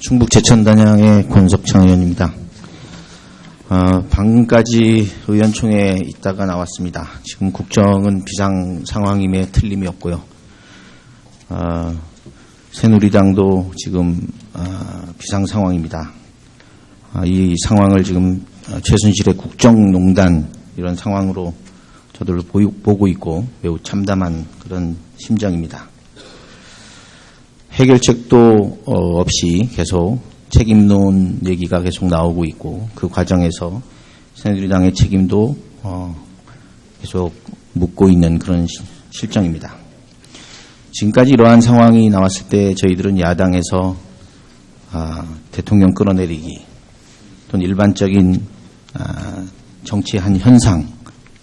충북 제천단양의 권석창 의원입니다. 방금까지 의원총회에 있다가 나왔습니다. 지금 국정은 비상 상황임에 틀림이 없고요. 새누리당도 지금 비상 상황입니다. 이 상황을 지금 최순실의 국정농단 이런 상황으로 저들을 보고 있고 매우 참담한 그런 심정입니다. 해결책도 없이 계속 책임론 얘기가 계속 나오고 있고 그 과정에서 새누리당의 책임도 계속 묻고 있는 그런 실정입니다. 지금까지 이러한 상황이 나왔을 때 저희들은 야당에서 대통령 끌어내리기 또는 일반적인 정치의 한 현상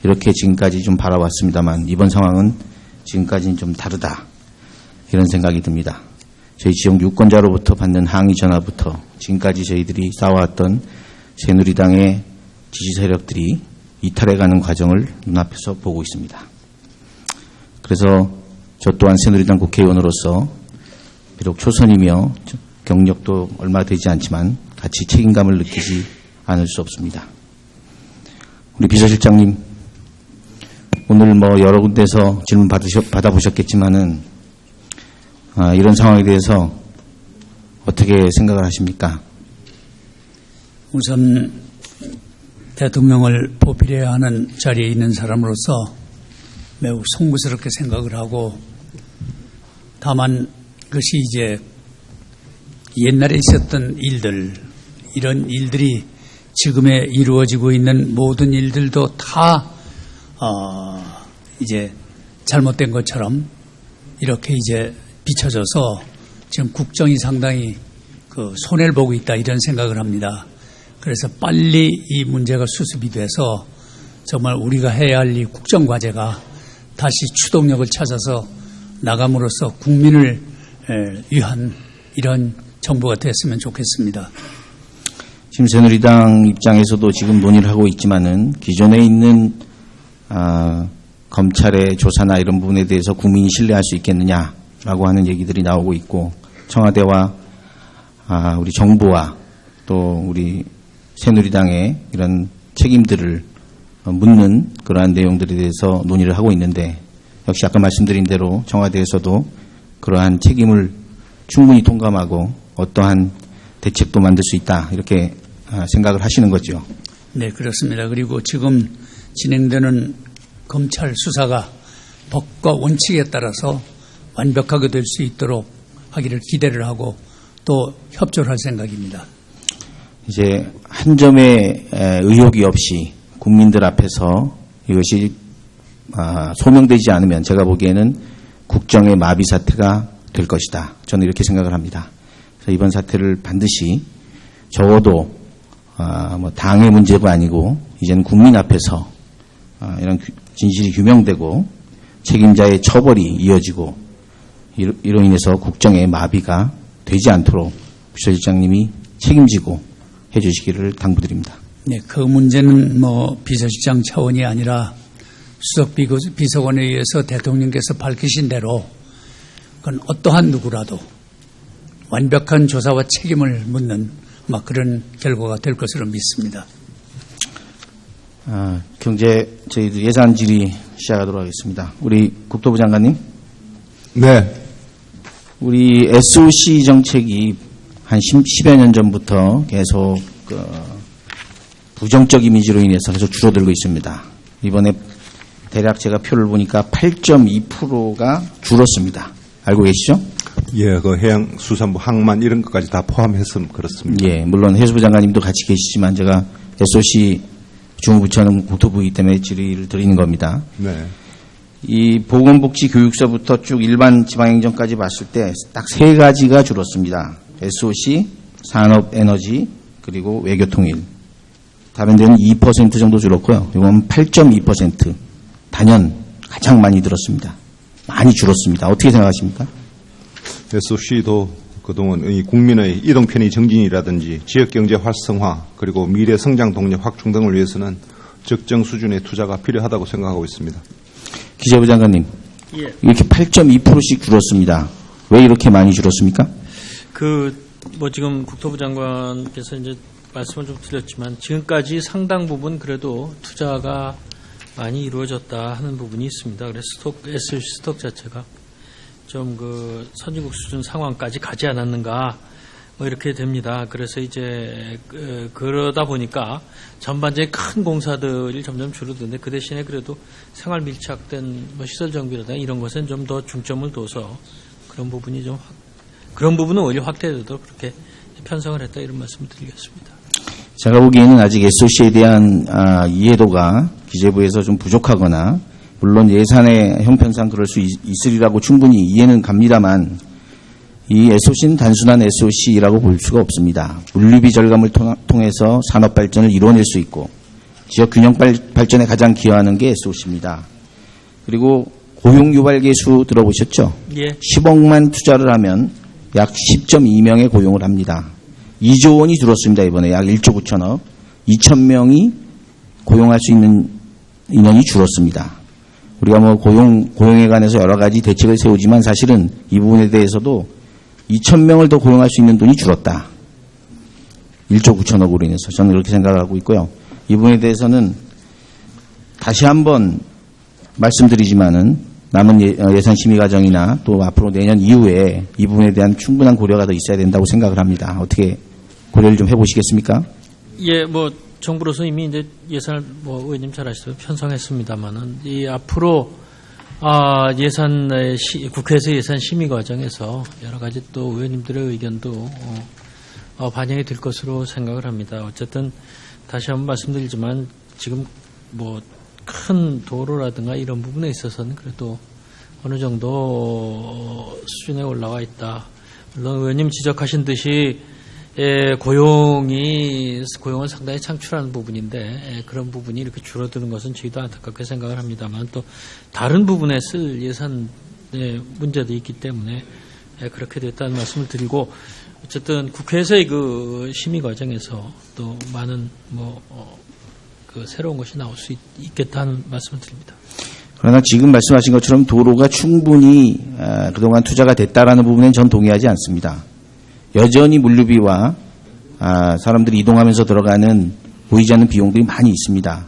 이렇게 지금까지 좀 바라왔습니다만 이번 상황은 지금까지는 좀 다르다 이런 생각이 듭니다. 저희 지역 유권자로부터 받는 항의 전화부터 지금까지 저희들이 쌓아왔던 새누리당의 지지 세력들이 이탈해가는 과정을 눈앞에서 보고 있습니다. 그래서 저 또한 새누리당 국회의원으로서 비록 초선이며 경력도 얼마 되지 않지만 같이 책임감을 느끼지 않을 수 없습니다. 우리 비서실장님, 오늘 여러 군데서 질문 받아보셨겠지만은 이런 상황에 대해서 어떻게 생각을 하십니까? 우선 대통령을 보필해야 하는 자리에 있는 사람으로서 매우 송구스럽게 생각을 하고 다만 그것이 이제 옛날에 있었던 일들 이런 일들이 지금에 이루어지고 있는 모든 일들도 다 이제 잘못된 것처럼 이렇게 이제 비춰져서 지금 국정이 상당히 손해를 보고 있다 이런 생각을 합니다. 그래서 빨리 이 문제가 수습이 돼서 정말 우리가 해야 할 이 국정과제가 다시 추동력을 찾아서 나감으로써 국민을 위한 이런 정부가 됐으면 좋겠습니다. 지금 새누리당 입장에서도 지금 논의를 하고 있지만은 기존에 있는 검찰의 조사나 이런 부분에 대해서 국민이 신뢰할 수 있겠느냐라고 하는 얘기들이 나오고 있고 청와대와 우리 정부와 또 우리 새누리당의 이런 책임들을 묻는 그러한 내용들에 대해서 논의를 하고 있는데 역시 아까 말씀드린 대로 청와대에서도 그러한 책임을 충분히 통감하고 어떠한 대책도 만들 수 있다 이렇게 생각을 하시는 거죠. 네, 그렇습니다. 그리고 지금 진행되는 검찰 수사가 법과 원칙에 따라서 완벽하게 될 수 있도록 하기를 기대를 하고 또 협조를 할 생각입니다. 이제 한 점의 의혹이 없이 국민들 앞에서 이것이 소명되지 않으면 제가 보기에는 국정의 마비 사태가 될 것이다. 저는 이렇게 생각을 합니다. 그래서 이번 사태를 반드시 적어도 당의 문제가 아니고 이제는 국민 앞에서 이런 진실이 규명되고 책임자의 처벌이 이어지고 이로 인해서 국정의 마비가 되지 않도록 비서실장님이 책임지고 해주시기를 당부드립니다. 네, 그 문제는 비서실장 차원이 아니라 수석 비서관에 의해서 대통령께서 밝히신 대로 그건 어떠한 누구라도 완벽한 조사와 책임을 묻는 그런 결과가 될 것으로 믿습니다. 저희들 예산 질의 시작하도록 하겠습니다. 우리 국토부 장관님. 네. 우리 SOC 정책이 한 10여 년 전부터 계속 부정적 이미지로 인해서 계속 줄어들고 있습니다. 이번에 대략 제가 표를 보니까 8.2%가 줄었습니다. 알고 계시죠? 예, 해양수산부 항만 이런 것까지 다 포함해서 그렇습니다. 예, 물론 해수부 장관님도 같이 계시지만 제가 SOC 주무부처는 국토부이기 때문에 질의를 드리는 겁니다. 네. 이 보건복지교육서부터 쭉 일반 지방행정까지 봤을 때 딱 세 가지가 줄었습니다. SOC, 산업에너지, 그리고 외교통일. 다른 데는 2% 정도 줄었고요. 이건 8.2%. 단연 가장 많이 들었습니다. 많이 줄었습니다. 어떻게 생각하십니까? SOC도 그동안 이 국민의 이동 편의 정진이라든지 지역경제 활성화 그리고 미래 성장 동력 확충 등을 위해서는 적정 수준의 투자가 필요하다고 생각하고 있습니다. 기재부 장관님, 이렇게 8.2%씩 줄었습니다. 왜 이렇게 많이 줄었습니까? 뭐 지금 국토부 장관께서 이제 말씀을 좀 드렸지만 지금까지 상당 부분 그래도 투자가 많이 이루어졌다 하는 부분이 있습니다. 그래서 SOC 스톡 자체가 좀 그 선진국 수준 상황까지 가지 않았는가 뭐 이렇게 됩니다. 그래서 이제 그러다 보니까 전반적인 큰 공사들이 점점 줄어드는데 그 대신에 그래도 생활 밀착된 뭐 시설 정비라든가 이런 것엔 좀 더 중점을 둬서 그런 부분이 좀 그런 부분은 오히려 확대되도록 그렇게 편성을 했다 이런 말씀을 드리겠습니다. 제가 보기에는 아직 SOC에 대한 이해도가 기재부에서 좀 부족하거나 물론 예산의 형편상 그럴 수 있으리라고 충분히 이해는 갑니다만 이 SOC는 단순한 SOC라고 볼 수가 없습니다. 물류비 절감을 통해서 산업 발전을 이뤄낼 수 있고 지역 균형 발전에 가장 기여하는 게 SOC입니다. 그리고 고용 유발 계수 들어보셨죠? 예. 10억만 투자를 하면 약 10.2명의 고용을 합니다. 2조 원이 줄었습니다. 이번에 약 1조 9천억. 2,000명이 고용할 수 있는 인원이 줄었습니다. 우리가 뭐 고용에 관해서 여러 가지 대책을 세우지만 사실은 이 부분에 대해서도 2,000명을 더 고용할 수 있는 돈이 줄었다. 1조 9천억으로 인해서 저는 그렇게 생각을 하고 있고요. 이 부분에 대해서는 다시 한번 말씀드리지만은 남은 예산 심의 과정이나 또 앞으로 내년 이후에 이 부분에 대한 충분한 고려가 더 있어야 된다고 생각을 합니다. 어떻게 고려를 좀 해보시겠습니까? 예, 뭐 정부로서 이미 이제 예산을 뭐 의원님 잘 아시죠? 편성했습니다만은 이 앞으로 국회에서 예산 심의 과정에서 여러 가지 또 의원님들의 의견도 반영이 될 것으로 생각을 합니다. 어쨌든 다시 한번 말씀드리지만 지금 뭐 큰 도로라든가 이런 부분에 있어서는 그래도 어느 정도 수준에 올라와 있다. 물론 의원님 지적하신 듯이 고용은 상당히 창출하는 부분인데 그런 부분이 이렇게 줄어드는 것은 저희도 안타깝게 생각을 합니다만 또 다른 부분에 쓸 예산의 문제도 있기 때문에 그렇게 됐다는 말씀을 드리고 어쨌든 국회에서의 그 심의 과정에서 또 많은 그 새로운 것이 나올 수 있겠다는 말씀을 드립니다. 그러나 지금 말씀하신 것처럼 도로가 충분히 그동안 투자가 됐다라는 부분엔 전 동의하지 않습니다. 여전히 물류비와 사람들이 이동하면서 들어가는 보이지 않는 비용들이 많이 있습니다.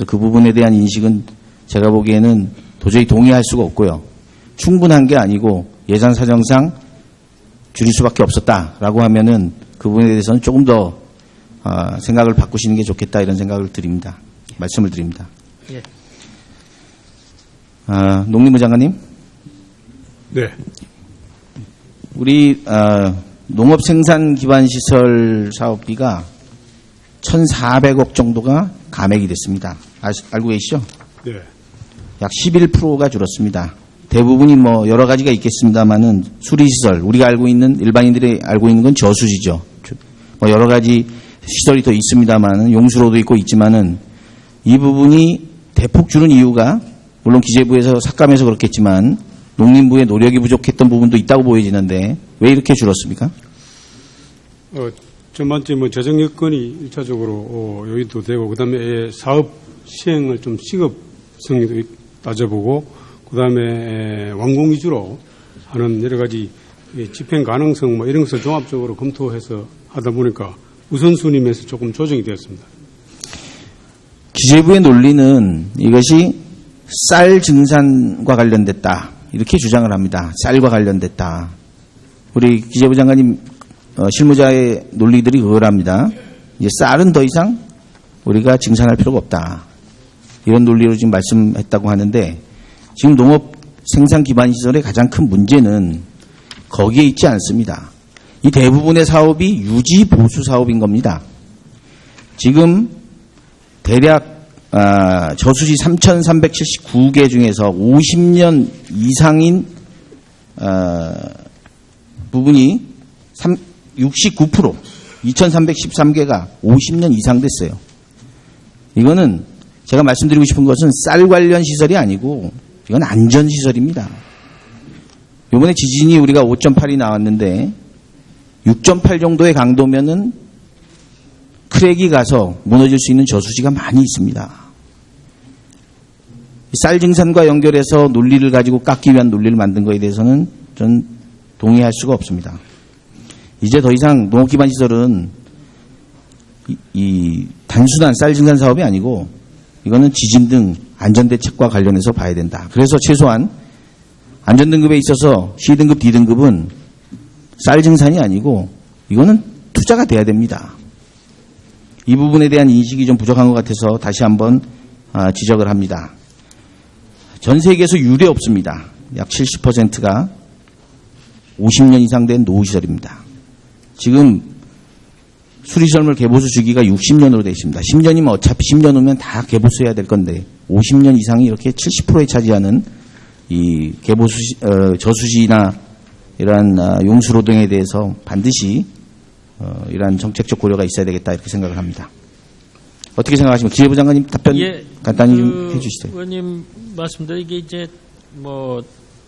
그 부분에 대한 인식은 제가 보기에는 도저히 동의할 수가 없고요. 충분한 게 아니고 예산 사정상 줄일 수밖에 없었다라고 하면은 그 부분에 대해서는 조금 더 생각을 바꾸시는 게 좋겠다 이런 생각을 드립니다. 말씀을 드립니다. 예. 농림부 장관님. 네. 우리 농업 생산 기반 시설 사업비가 1,400억 정도가 감액이 됐습니다. 알고 계시죠? 네. 약 11%가 줄었습니다. 대부분이 뭐 여러 가지가 있겠습니다만은 수리시설, 우리가 알고 있는 일반인들이 알고 있는 건 저수지죠. 뭐 여러 가지 시설이 더 있습니다만은 용수로도 있고 있지만은 이 부분이 대폭 줄은 이유가 물론 기재부에서 삭감해서 그렇겠지만 농림부의 노력이 부족했던 부분도 있다고 보여지는데 왜 이렇게 줄었습니까? 전반적인 뭐 재정 여건이 1차적으로 요인도 되고 그다음에 사업 시행을 좀 시급성도 따져보고 그다음에 완공 위주로 하는 여러 가지 집행 가능성 뭐 이런 것을 종합적으로 검토해서 하다 보니까 우선순위에서 조금 조정이 되었습니다. 기재부의 논리는 이것이 쌀 증산과 관련됐다 이렇게 주장을 합니다. 쌀과 관련됐다. 우리 기재부 장관님 실무자의 논리들이 그걸 합니다. 이제 쌀은 더 이상 우리가 증산할 필요가 없다. 이런 논리로 지금 말씀했다고 하는데 지금 농업 생산 기반 시설의 가장 큰 문제는 거기에 있지 않습니다. 이 대부분의 사업이 유지 보수 사업인 겁니다. 지금 대략 저수지 3,379개 중에서 50년 이상인 부분이 69% 2,313개가 50년 이상 됐어요. 이거는 제가 말씀드리고 싶은 것은 쌀 관련 시설이 아니고 이건 안전시설입니다. 이번에 지진이 우리가 5.8이 나왔는데 6.8 정도의 강도면은 크랙이 가서 무너질 수 있는 저수지가 많이 있습니다. 쌀 증산과 연결해서 논리를 가지고 깎기 위한 논리를 만든 것에 대해서는 전 동의할 수가 없습니다. 이제 더 이상 농업 기반 시설은 이 단순한 쌀 증산 사업이 아니고 이거는 지진 등 안전대책과 관련해서 봐야 된다. 그래서 최소한 안전등급에 있어서 C등급, D등급은 쌀 증산이 아니고 이거는 투자가 돼야 됩니다. 이 부분에 대한 인식이 좀 부족한 것 같아서 다시 한번 지적을 합니다. 전 세계에서 유례 없습니다. 약 70%가 50년 이상 된 노후시설입니다. 지금 수리시설물 개보수 주기가 60년으로 되어 있습니다. 10년이면 어차피 10년 후면 다 개보수해야 될 건데 50년 이상이 이렇게 70%에 차지하는 이 개보수 저수지나 이러한 용수로 등에 대해서 반드시 이러한 정책적 고려가 있어야 되겠다 이렇게 생각을 합니다. 어떻게 생각하십니까? 기재부 장관님 답변 간단히 좀 해주시죠. 의원님 말씀대로 이게 이제 뭐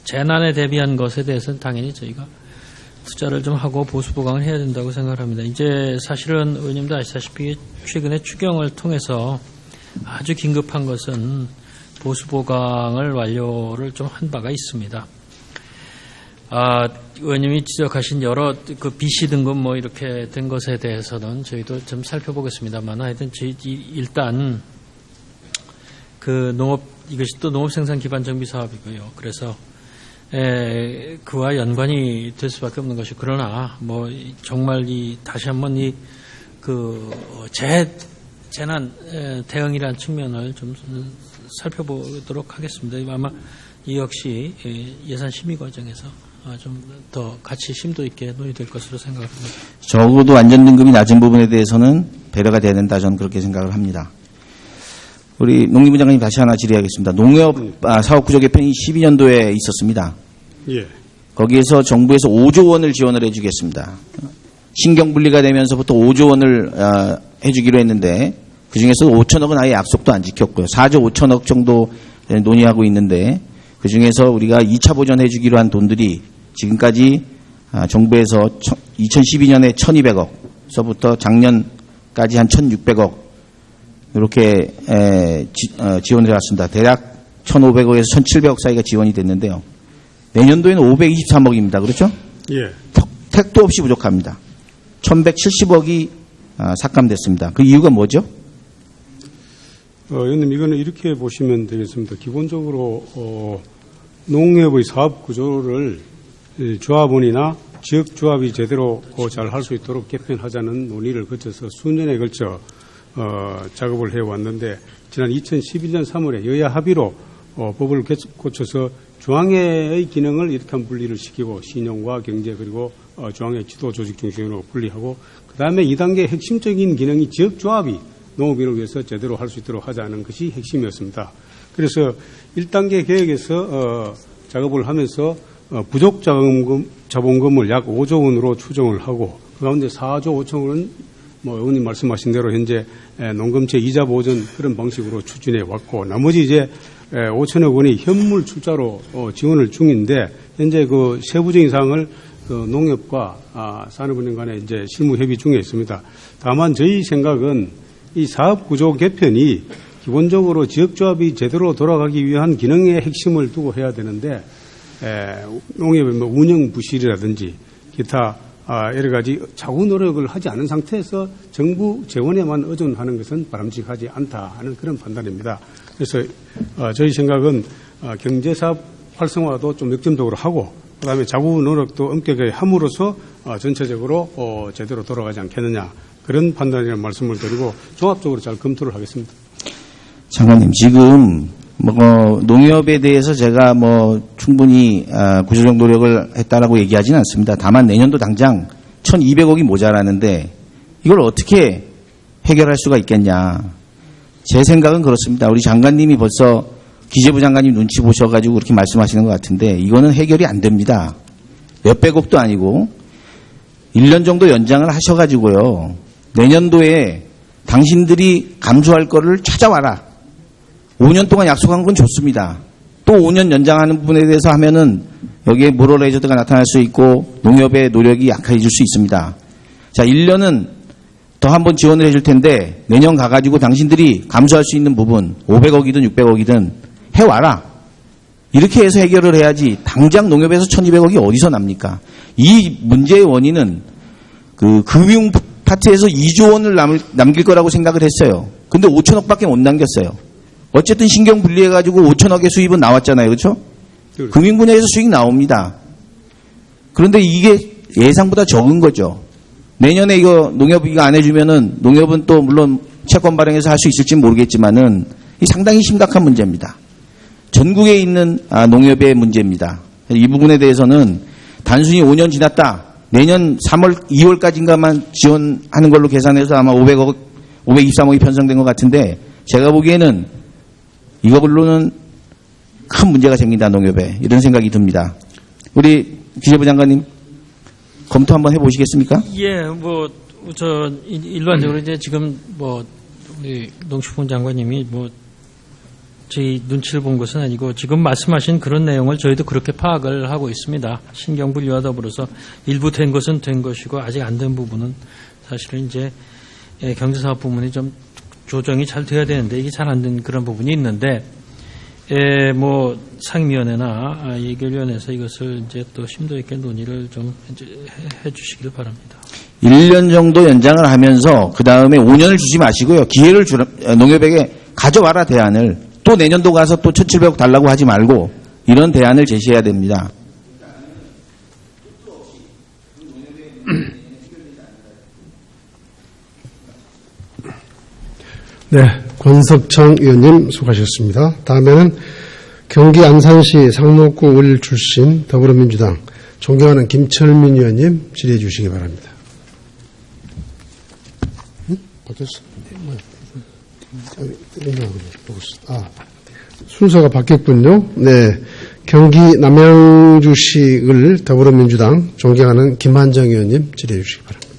재난에 대비한 것에 대해서는 당연히 저희가 투자를 좀 하고 보수 보강을 해야 된다고 생각을 합니다. 이제 사실은 의원님도 아시다시피 최근에 추경을 통해서 아주 긴급한 것은 보수 보강을 완료를 좀 한 바가 있습니다. 의원님이 지적하신 여러 그 BC 등급 뭐 이렇게 된 것에 대해서는 저희도 좀 살펴보겠습니다.만 하여튼 일단 그 이것이 또 농업 생산 기반 정비 사업이고요. 그래서 그와 연관이 될 수밖에 없는 것이 그러나 뭐 정말 다시 한번 그 재난 대응이라는 측면을 좀 살펴보도록 하겠습니다. 아마 이 역시 예산 심의 과정에서 좀 더 같이 심도 있게 논의될 것으로 생각합니다. 적어도 안전등급이 낮은 부분에 대해서는 배려가 돼야 된다 저는 그렇게 생각을 합니다. 우리 농림부 장관님 다시 하나 질의하겠습니다. 농협 사업 구조 개편이 12년도에 있었습니다. 예. 거기에서 정부에서 5조 원을 지원을 해주겠습니다. 신경분리가 되면서부터 5조 원을 해주기로 했는데 그중에서 5천억은 아예 약속도 안 지켰고요. 4조 5천억 정도 논의하고 있는데 그중에서 우리가 2차 보전해주기로 한 돈들이 지금까지 정부에서 2012년에 1,200억서부터 작년까지 한 1,600억 이렇게 지원을 해왔습니다. 대략 1,500억에서 1,700억 사이가 지원이 됐는데요. 내년도에는 523억입니다. 그렇죠? 예. 택도 없이 부족합니다. 1,170억이 삭감됐습니다. 그 이유가 뭐죠? 의원님, 이거는 이렇게 보시면 되겠습니다. 기본적으로 농협의 사업 구조를 조합원이나 지역 조합이 제대로 잘 할 수 있도록 개편하자는 논의를 거쳐서 수년에 걸쳐 작업을 해왔는데 지난 2011년 3월에 여야 합의로 법을 고쳐서 중앙회의 기능을 이렇게 한 분리를 시키고 신용과 경제 그리고 중앙회 지도 조직 중심으로 분리하고 그다음에 2단계 핵심적인 기능이 지역 조합이 농업인을 위해서 제대로 할 수 있도록 하자는 것이 핵심이었습니다. 그래서 1단계 계획에서 작업을 하면서 부족 자본금을 약 5조 원으로 추정을 하고 그 가운데 4조 5천 원은 뭐 의원님 말씀하신 대로 현재 농금채 이자 보전 그런 방식으로 추진해 왔고 나머지 이제 5천억 원이 현물 출자로 지원을 중인데 현재 그 세부적인 사항을 농협과 산업은행 간에 이제 실무 협의 중에 있습니다. 다만 저희 생각은 이 사업 구조 개편이 기본적으로 지역조합이 제대로 돌아가기 위한 기능의 핵심을 두고 해야 되는데 농협의 뭐 운영 부실이라든지 기타 여러 가지 자구 노력을 하지 않은 상태에서 정부 재원에만 의존하는 것은 바람직하지 않다 하는 그런 판단입니다. 그래서 저희 생각은 경제사업 활성화도 좀 역점적으로 하고 그다음에 자구 노력도 엄격하게 함으로써 전체적으로 제대로 돌아가지 않겠느냐 그런 판단이라는 말씀을 드리고 종합적으로 잘 검토를 하겠습니다. 장관님 지금 농협에 대해서 제가 충분히 구조적 노력을 했다라고 얘기하지는 않습니다. 다만 내년도 당장 1,200억이 모자라는데 이걸 어떻게 해결할 수가 있겠냐. 제 생각은 그렇습니다. 우리 장관님이 벌써 기재부 장관님 눈치 보셔가지고 그렇게 말씀하시는 것 같은데 이거는 해결이 안 됩니다. 몇백억도 아니고 1년 정도 연장을 하셔가지고요. 내년도에 당신들이 감수할 거를 찾아와라. 5년 동안 약속한 건 좋습니다. 또 5년 연장하는 부분에 대해서 하면은 여기에 모럴 레저드가 나타날 수 있고 농협의 노력이 약해질 수 있습니다. 자, 1년은 더 한번 지원을 해줄 텐데 내년 가가지고 당신들이 감수할 수 있는 부분 500억이든 600억이든 해와라. 이렇게 해서 해결을 해야지 당장 농협에서 1,200억이 어디서 납니까? 이 문제의 원인은 그 금융 파트에서 2조 원을 남길 거라고 생각을 했어요. 근데 5천억밖에 못 남겼어요. 어쨌든 신경 분리해가지고 5천억의 수입은 나왔잖아요. 그렇죠? 금융 분야에서 수익 나옵니다. 그런데 이게 예상보다 적은 거죠. 내년에 이거 농협 이거 안 해주면은 농협은 또 물론 채권 발행해서 할 수 있을지 모르겠지만은 이 상당히 심각한 문제입니다. 전국에 있는 농협의 문제입니다. 이 부분에 대해서는 단순히 5년 지났다. 내년 3월, 2월까지인가만 지원하는 걸로 계산해서 아마 523억이 편성된 것 같은데 제가 보기에는 이거로는 큰 문제가 생긴다, 농협에. 이런 생각이 듭니다. 우리 기재부 장관님, 검토 한번 해보시겠습니까? 예, 일반적으로 이제 지금 우리 농축부 장관님이 저희 눈치를 본 것은 아니고 지금 말씀하신 그런 내용을 저희도 그렇게 파악을 하고 있습니다. 신경분리와 더불어서 일부 된 것은 된 것이고 아직 안 된 부분은 사실은 이제 경제사업 부문이 좀 조정이 잘 돼야 되는데 이게 잘 안 된 그런 부분이 있는데 상임위원회나 예결위원회에서 이것을 이제 또 심도 있게 논의를 좀 해주시길 바랍니다. 1년 정도 연장을 하면서 그 다음에 5년을 주지 마시고요. 기회를 농협에게 가져와라 대안을. 또 내년도 가서 또 1,700억 달라고 하지 말고 이런 대안을 제시해야 됩니다. 네, 권석청 의원님 수고하셨습니다. 다음에는 경기 안산시 상록구 을 출신 더불어민주당 존경하는 김철민 의원님 질의해 주시기 바랍니다. 바뀌었어? 순서가 바뀌었군요. 네, 경기 남양주시 을 더불어민주당 존경하는 김한정 의원님 질의해 주시기 바랍니다.